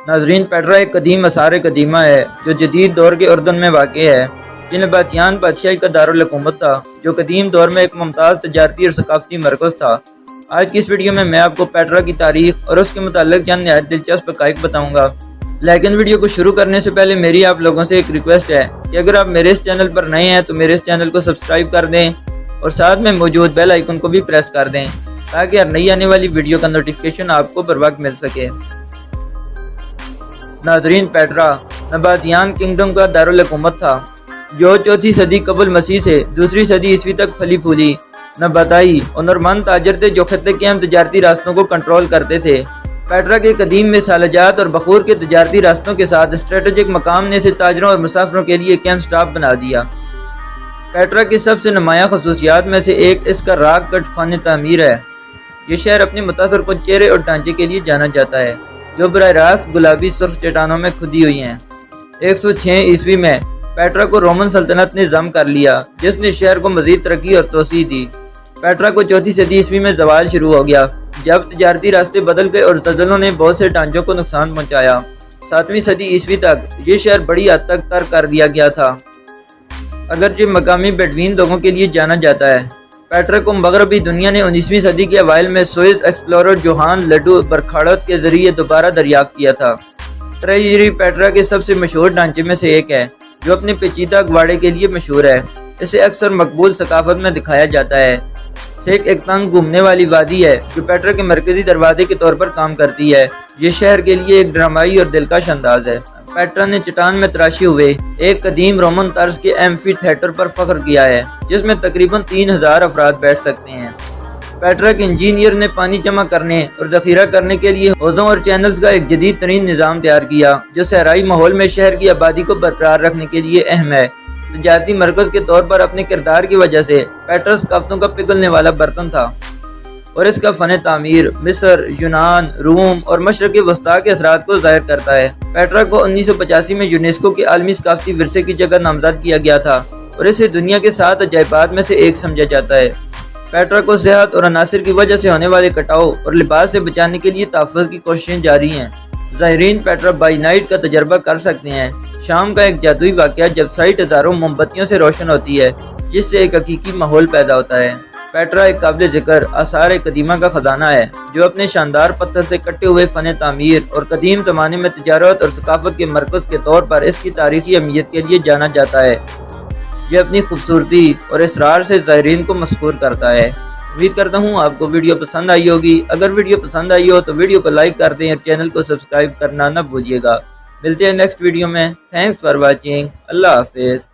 ناظرین، پیٹرا ایک قدیم آثار قدیمہ ہے جو جدید دور کے اردن میں واقع ہے۔ یہ نباتیان بادشاہی کا دارالحکومت تھا جو قدیم دور میں ایک ممتاز تجارتی اور ثقافتی مرکز تھا۔ آج کی اس ویڈیو میں آپ کو پیٹرا کی تاریخ اور اس کے متعلق چند نہایت دلچسپ حقائق بتاؤں گا۔ لیکن ویڈیو کو شروع کرنے سے پہلے میری آپ لوگوں سے ایک ریکویسٹ ہے کہ اگر آپ میرے اس چینل پر نئے ہیں تو میرے اس چینل کو سبسکرائب کر دیں اور ساتھ میں موجود بیل آئیکن کو بھی پریس کر دیں تاکہ ہر نئی آنے والی ویڈیو کا نوٹیفیکیشن آپ کو بر وقت مل سکے۔ ناظرین، پیٹرا نباتیان کنگڈم کا دارالحکومت تھا جو 4 صدی قبل مسیح سے 2 صدی عیسوی تک پھلی پھولی نباتائی ہنرمند تاجر تھے جو خطے کے اہم تجارتی راستوں کو کنٹرول کرتے تھے۔ پیٹرا کے قدیم میں سالجات اور بخور کے تجارتی راستوں کے ساتھ اسٹریٹجک مقام نے اسے تاجروں اور مسافروں کے لیے ایک اہم سٹاپ بنا دیا۔ پیٹرا کی سب سے نمایاں خصوصیات میں سے ایک اس کا راک کٹ فن تعمیر ہے۔ یہ شہر اپنے متاثر کن چہرے اور ڈھانچے کے لیے جانا جاتا ہے جو براہ راست گلابی سرخ چٹانوں میں کھدی ہوئی ہیں۔ 106 عیسوی میں پیٹرا کو رومن سلطنت نے ضم کر لیا جس نے شہر کو مزید ترقی اور توسیع دی۔ پیٹرا کو 4 صدی عیسوی میں زوال شروع ہو گیا جب تجارتی راستے بدل گئے اور زلزلوں نے بہت سے ڈھانچوں کو نقصان پہنچایا۔ 7ویں صدی عیسوی تک یہ شہر بڑی حد تک ترک کر دیا گیا تھا اگرچہ مقامی بیڈوین لوگوں کے لیے جانا جاتا ہے۔ پیٹرا کو مغربی دنیا نے 19ویں صدی کے اوائل میں سوئس ایکسپلورر جوہان لڈو برکھاڑت کے ذریعے دوبارہ دریافت کیا تھا۔ ٹریجری پیٹرا کے سب سے مشہور ڈھانچے میں سے ایک ہے جو اپنے پیچیدہ اگواڑے کے لیے مشہور ہے۔ اسے اکثر مقبول ثقافت میں دکھایا جاتا ہے۔ سیک ایک تنگ گھومنے والی وادی ہے جو پیٹرا کے مرکزی دروازے کے طور پر کام کرتی ہے۔ یہ شہر کے لیے ایک ڈرامائی اور دلکش انداز ہے۔ پیٹرا نے چٹان میں تراشے ہوئے ایک قدیم رومن طرز کے ایمفی تھیٹر پر فخر کیا ہے جس میں تقریباً 3000 افراد بیٹھ سکتے ہیں۔ پیٹرا کے انجینئر نے پانی جمع کرنے اور ذخیرہ کرنے کے لیے حوضوں اور چینلز کا ایک جدید ترین نظام تیار کیا جو صحرائی ماحول میں شہر کی آبادی کو برقرار رکھنے کے لیے اہم ہے۔ تجارتی مرکز کے طور پر اپنے کردار کی وجہ سے پیٹرا ثقافتوں کا پگھلنے والا برتن تھا اور اس کا فن تعمیر مصر، یونان، روم اور مشرق وسطیٰ کے اثرات کو ظاہر کرتا ہے۔ پیٹرا کو 1985 میں یونیسکو کے عالمی ثقافتی ورثے کی جگہ نامزد کیا گیا تھا اور اسے دنیا کے 7 عجائبات میں سے ایک سمجھا جاتا ہے۔ پیٹرا کو صحت اور عناصر کی وجہ سے ہونے والے کٹاؤ اور لباس سے بچانے کے لیے تحفظ کی کوششیں جاری ہیں۔ زائرین پیٹرا بائی نائٹ کا تجربہ کر سکتے ہیں۔ شام کا ایک جادوئی واقعہ جب سائٹ ہزاروں موم بتیوں سے روشن ہوتی ہے جس سے ایک حقیقی ماحول پیدا ہوتا ہے۔ پیٹرا ایک قابل ذکر آثار قدیمہ کا خزانہ ہے جو اپنے شاندار پتھر سے کٹے ہوئے فن تعمیر اور قدیم زمانے میں تجارت اور ثقافت کے مرکز کے طور پر اس کی تاریخی اہمیت کے لیے جانا جاتا ہے۔ یہ اپنی خوبصورتی اور اسرار سے زائرین کو مسحور کرتا ہے۔ امید کرتا ہوں آپ کو ویڈیو پسند آئی ہوگی۔ اگر ویڈیو پسند آئی ہو تو ویڈیو کو لائک کر دیں اور چینل کو سبسکرائب کرنا نہ بھولیے گا۔ ملتے ہیں نیکسٹ ویڈیو میں۔ Thanks for watching. اللہ حافظ۔